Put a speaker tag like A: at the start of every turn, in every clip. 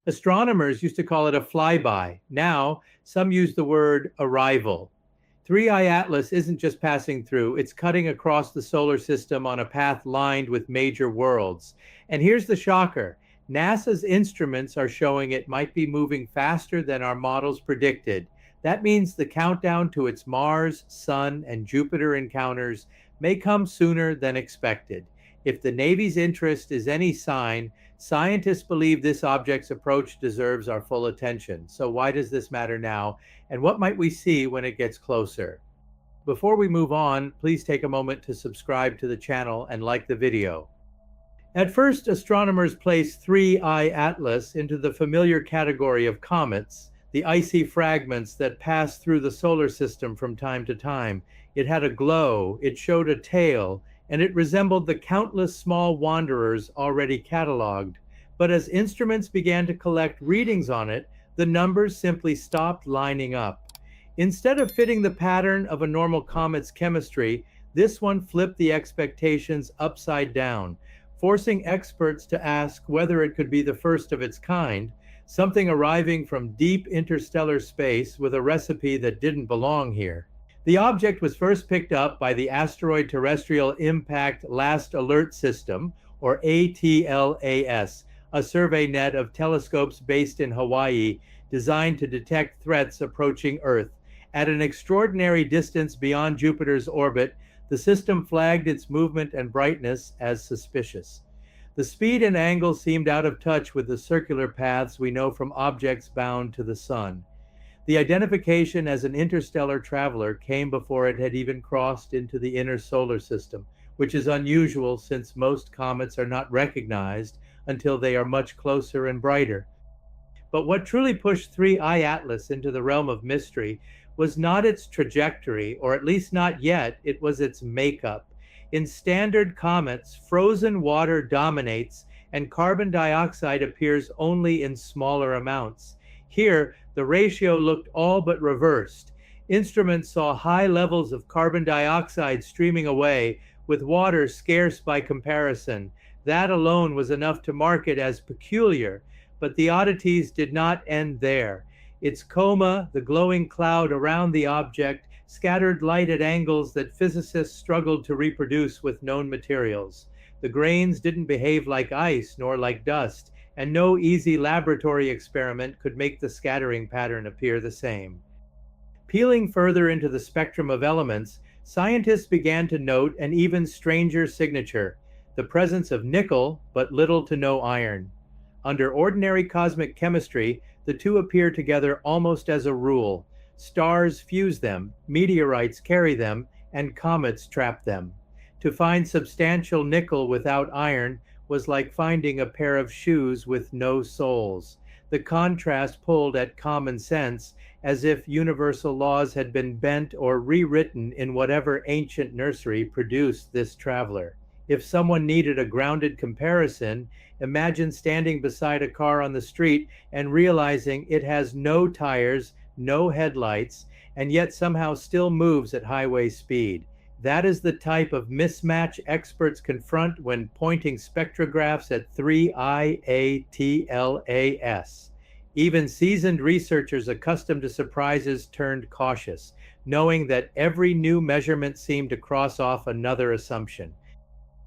A: Astronomers used to call it a flyby. Now, some use the word arrival. 3I Atlas isn't just passing through, it's cutting across the solar system on a path lined with major worlds. And here's the shocker: NASA's instruments are showing it might be moving faster than our models predicted. That means the countdown to its Mars, Sun, and Jupiter encounters may come sooner than expected. If the Navy's interest is any sign, scientists believe this object's approach deserves our full attention. So, why does this matter now? And what might we see when it gets closer? Before we move on, please take a moment to subscribe to the channel and like the video. At first, astronomers placed 3I Atlas into the familiar category of comets, the icy fragments that pass through the solar system from time to time. It had a glow, it showed a tail, and it resembled the countless small wanderers already cataloged. But as instruments began to collect readings on it, the numbers simply stopped lining up. Instead of fitting the pattern of a normal comet's chemistry, this one flipped the expectations upside down, forcing experts to ask whether it could be the first of its kind, something arriving from deep interstellar space with a recipe that didn't belong here. The object was first picked up by the Asteroid Terrestrial Impact Last Alert System, or ATLAS, a survey net of telescopes based in Hawaii designed to detect threats approaching Earth. At an extraordinary distance beyond Jupiter's orbit, the system flagged its movement and brightness as suspicious. The speed and angle seemed out of touch with the circular paths we know from objects bound to the Sun. The identification as an interstellar traveler came before it had even crossed into the inner solar system, which is unusual since most comets are not recognized until they are much closer and brighter. But what truly pushed 3I Atlas into the realm of mystery was not its trajectory, or at least not yet, it was its makeup. In standard comets, frozen water dominates and carbon dioxide appears only in smaller amounts. Here, the ratio looked all but reversed. Instruments saw high levels of carbon dioxide streaming away, with water scarce by comparison. That alone was enough to mark it as peculiar, but the oddities did not end there. Its coma, the glowing cloud around the object, scattered light at angles that physicists struggled to reproduce with known materials. The grains didn't behave like ice nor like dust, and no easy laboratory experiment could make the scattering pattern appear the same. Peeling further into the spectrum of elements, scientists began to note an even stranger signature: the presence of nickel, but little to no iron. Under ordinary cosmic chemistry, the two appear together almost as a rule. Stars fuse them, meteorites carry them, and comets trap them. To find substantial nickel without iron was like finding a pair of shoes with no soles. The contrast pulled at common sense, as if universal laws had been bent or rewritten in whatever ancient nursery produced this traveler. If someone needed a grounded comparison, imagine standing beside a car on the street and realizing it has no tires, no headlights, and yet somehow still moves at highway speed. That is the type of mismatch experts confront when pointing spectrographs at 3I Atlas. Even seasoned researchers accustomed to surprises turned cautious, knowing that every new measurement seemed to cross off another assumption.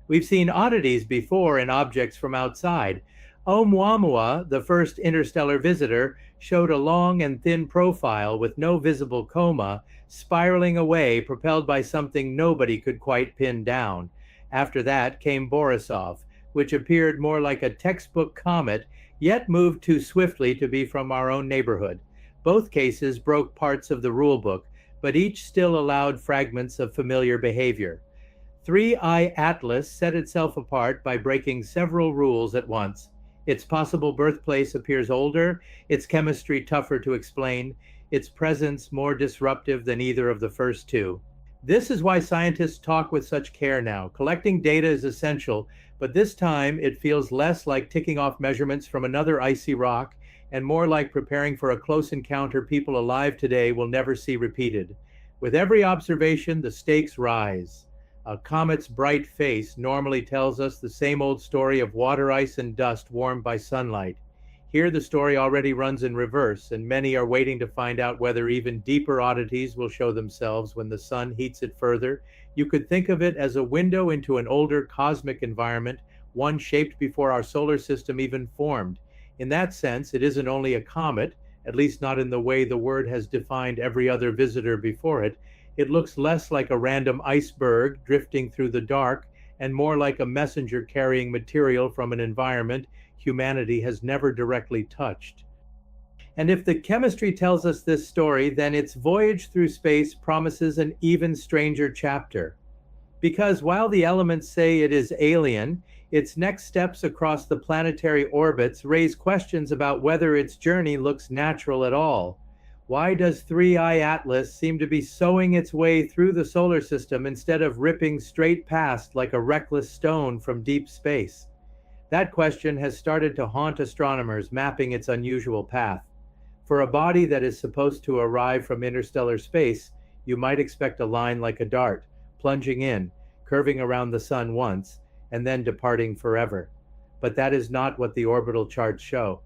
A: We've seen oddities before in objects from outside. Oumuamua, the first interstellar visitor, showed a long and thin profile with no visible coma, spiraling away, propelled by something nobody could quite pin down. After that came Borisov, which appeared more like a textbook comet, yet moved too swiftly to be from our own neighborhood. Both cases broke parts of the rulebook, but each still allowed fragments of familiar behavior. 3I Atlas set itself apart by breaking several rules at once. Its possible birthplace appears older, its chemistry tougher to explain, its presence more disruptive than either of the first two. This is why scientists talk with such care now. Collecting data is essential, but this time it feels less like ticking off measurements from another icy rock and more like preparing for a close encounter people alive today will never see repeated. With every observation, the stakes rise. A comet's bright face normally tells us the same old story of water ice and dust warmed by sunlight. Here, the story already runs in reverse, and many are waiting to find out whether even deeper oddities will show themselves when the sun heats it further. You could think of it as a window into an older cosmic environment, one shaped before our solar system even formed. In that sense, it isn't only a comet, at least not in the way the word has defined every other visitor before it. It looks less like a random iceberg drifting through the dark and more like a messenger carrying material from an environment humanity has never directly touched. And if the chemistry tells us this story, then its voyage through space promises an even stranger chapter. Because while the elements say it is alien, its next steps across the planetary orbits raise questions about whether its journey looks natural at all. Why does 3I Atlas seem to be sewing its way through the solar system instead of ripping straight past like a reckless stone from deep space? That question has started to haunt astronomers mapping its unusual path. For a body that is supposed to arrive from interstellar space, you might expect a line like a dart, plunging in, curving around the sun once, and then departing forever. But that is not what the orbital charts show.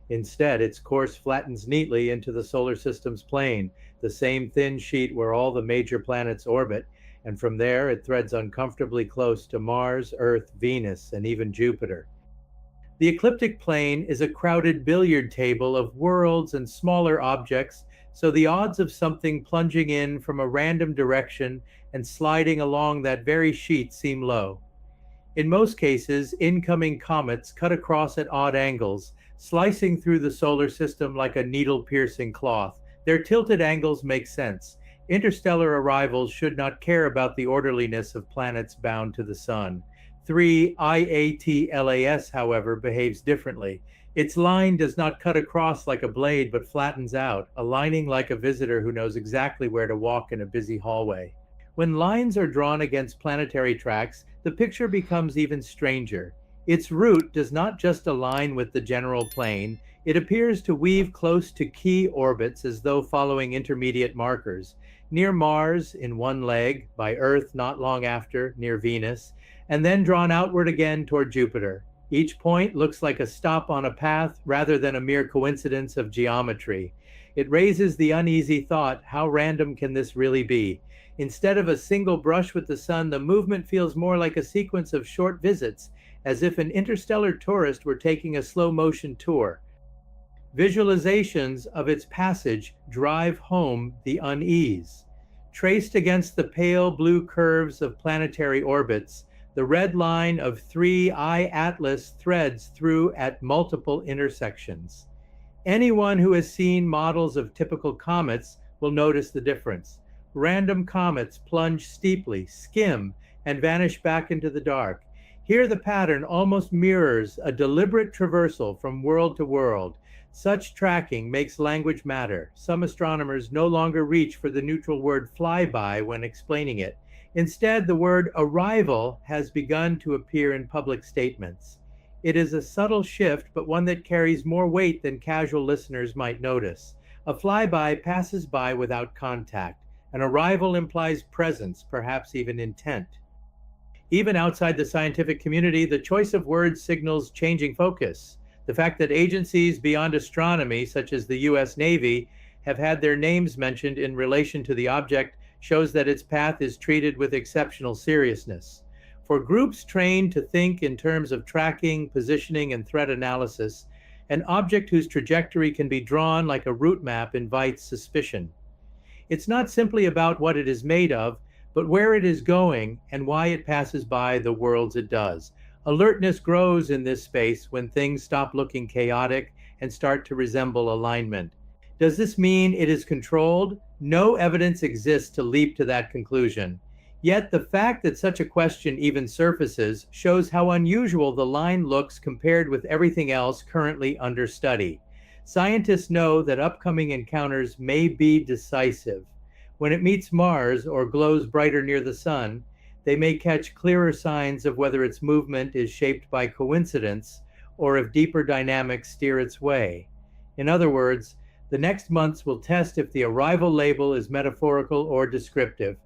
A: Instead, its course flattens neatly into the solar system's plane, the same thin sheet where all the major planets orbit, and from there it threads uncomfortably close to Mars, Earth, Venus, and even Jupiter. The ecliptic plane is a crowded billiard table of worlds and smaller objects, so the odds of something plunging in from a random direction and sliding along that very sheet seem low. In most cases, incoming comets cut across at odd angles, slicing through the solar system like a needle-piercing cloth. Their tilted angles make sense. Interstellar arrivals should not care about the orderliness of planets bound to the sun. 3I Atlas, however, behaves differently. Its line does not cut across like a blade but flattens out, aligning like a visitor who knows exactly where to walk in a busy hallway. When lines are drawn against planetary tracks, the picture becomes even stranger. Its route does not just align with the general plane, it appears to weave close to key orbits as though following intermediate markers. Near Mars, in one leg, by Earth not long after, near Venus, and then drawn outward again toward Jupiter. Each point looks like a stop on a path rather than a mere coincidence of geometry. It raises the uneasy thought, how random can this really be? Instead of a single brush with the sun, the movement feels more like a sequence of short visits, as if an interstellar tourist were taking a slow-motion tour. Visualizations of its passage drive home the unease. Traced against the pale blue curves of planetary orbits, the red line of 3I Atlas threads through at multiple intersections. Anyone who has seen models of typical comets will notice the difference. Random comets plunge steeply, skim, and vanish back into the dark. Here the pattern almost mirrors a deliberate traversal from world to world. Such tracking makes language matter. Some astronomers no longer reach for the neutral word flyby when explaining it. Instead, the word arrival has begun to appear in public statements. It is a subtle shift, but one that carries more weight than casual listeners might notice. A flyby passes by without contact. An arrival implies presence, perhaps even intent. Even outside the scientific community, the choice of words signals changing focus. The fact that agencies beyond astronomy, such as the US Navy, have had their names mentioned in relation to the object shows that its path is treated with exceptional seriousness. For groups trained to think in terms of tracking, positioning, and threat analysis, an object whose trajectory can be drawn like a route map invites suspicion. It's not simply about what it is made of, but where it is going and why it passes by the worlds it does. Alertness grows in this space when things stop looking chaotic and start to resemble alignment. Does this mean it is controlled? No evidence exists to leap to that conclusion. Yet the fact that such a question even surfaces shows how unusual the line looks compared with everything else currently under study. Scientists know that upcoming encounters may be decisive. When it meets Mars or glows brighter near the sun, they may catch clearer signs of whether its movement is shaped by coincidence or if deeper dynamics steer its way. In other words, the next months will test if the arrival label is metaphorical or descriptive.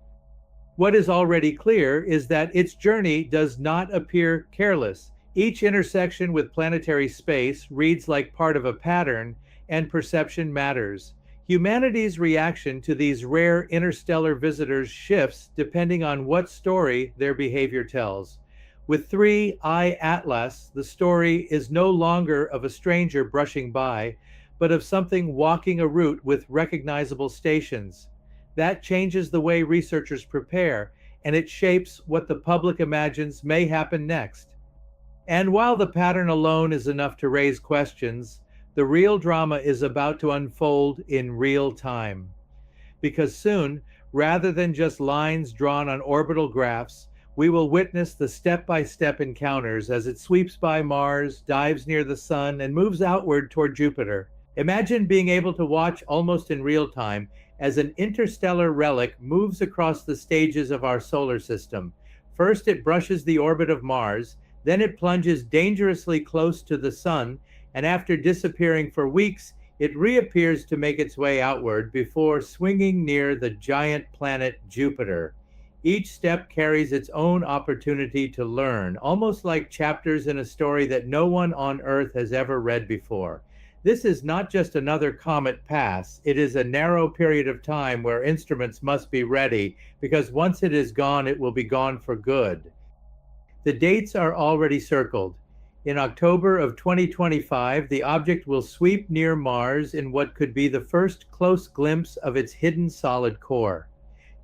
A: What is already clear is that its journey does not appear careless. Each intersection with planetary space reads like part of a pattern, and perception matters. Humanity's reaction to these rare interstellar visitors shifts depending on what story their behavior tells. With 3I Atlas, the story is no longer of a stranger brushing by, but of something walking a route with recognizable stations. That changes the way researchers prepare, and it shapes what the public imagines may happen next. And while the pattern alone is enough to raise questions, the real drama is about to unfold in real time. Because soon, rather than just lines drawn on orbital graphs, we will witness the step by step encounters as it sweeps by Mars, dives near the Sun, and moves outward toward Jupiter. Imagine being able to watch almost in real time as an interstellar relic moves across the stages of our solar system. First, it brushes the orbit of Mars, then it plunges dangerously close to the Sun, and after disappearing for weeks, it reappears to make its way outward before swinging near the giant planet Jupiter. Each step carries its own opportunity to learn, almost like chapters in a story that no one on Earth has ever read before. This is not just another comet pass, it is a narrow period of time where instruments must be ready, because once it is gone, it will be gone for good. The dates are already circled. In October of 2025, the object will sweep near Mars in what could be the first close glimpse of its hidden solid core.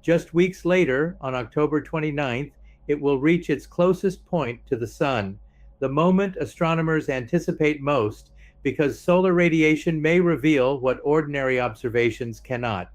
A: Just weeks later, on October 29th, it will reach its closest point to the Sun, the moment astronomers anticipate most, because solar radiation may reveal what ordinary observations cannot.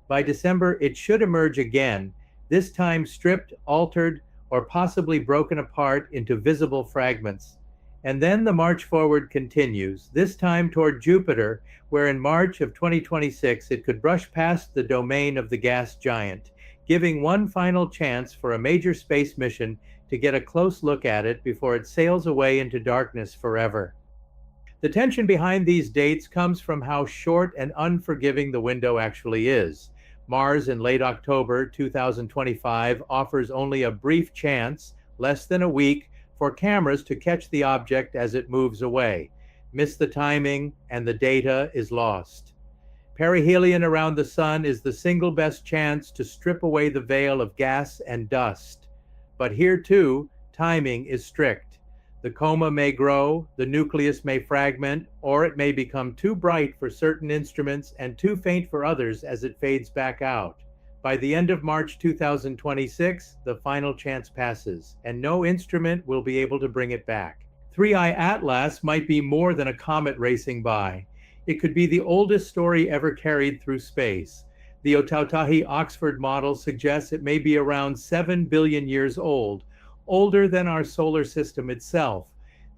A: By December, it should emerge again, this time stripped, altered, or possibly broken apart into visible fragments. And then the march forward continues, this time toward Jupiter, where in March of 2026 it could brush past the domain of the gas giant, giving one final chance for a major space mission to get a close look at it before it sails away into darkness forever. The tension behind these dates comes from how short and unforgiving the window actually is. Mars in late October 2025 offers only a brief chance, less than a week, for cameras to catch the object as it moves away. Miss the timing, and the data is lost. Perihelion around the Sun is the single best chance to strip away the veil of gas and dust. But here too, timing is strict. The coma may grow, the nucleus may fragment, or it may become too bright for certain instruments and too faint for others as it fades back out. By the end of March 2026, the final chance passes, and no instrument will be able to bring it back. 3I Atlas might be more than a comet racing by. It could be the oldest story ever carried through space. The Otautahi Oxford model suggests it may be around 7 billion years old, older than our solar system itself.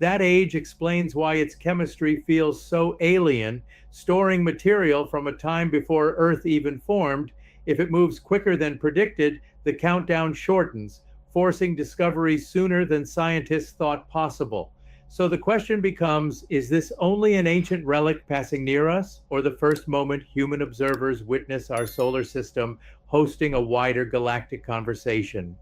A: That age explains why its chemistry feels so alien, storing material from a time before Earth even formed. If it moves quicker than predicted, the countdown shortens, forcing discovery sooner than scientists thought possible. So the question becomes, is this only an ancient relic passing near us, or the first moment human observers witness our solar system hosting a wider galactic conversation?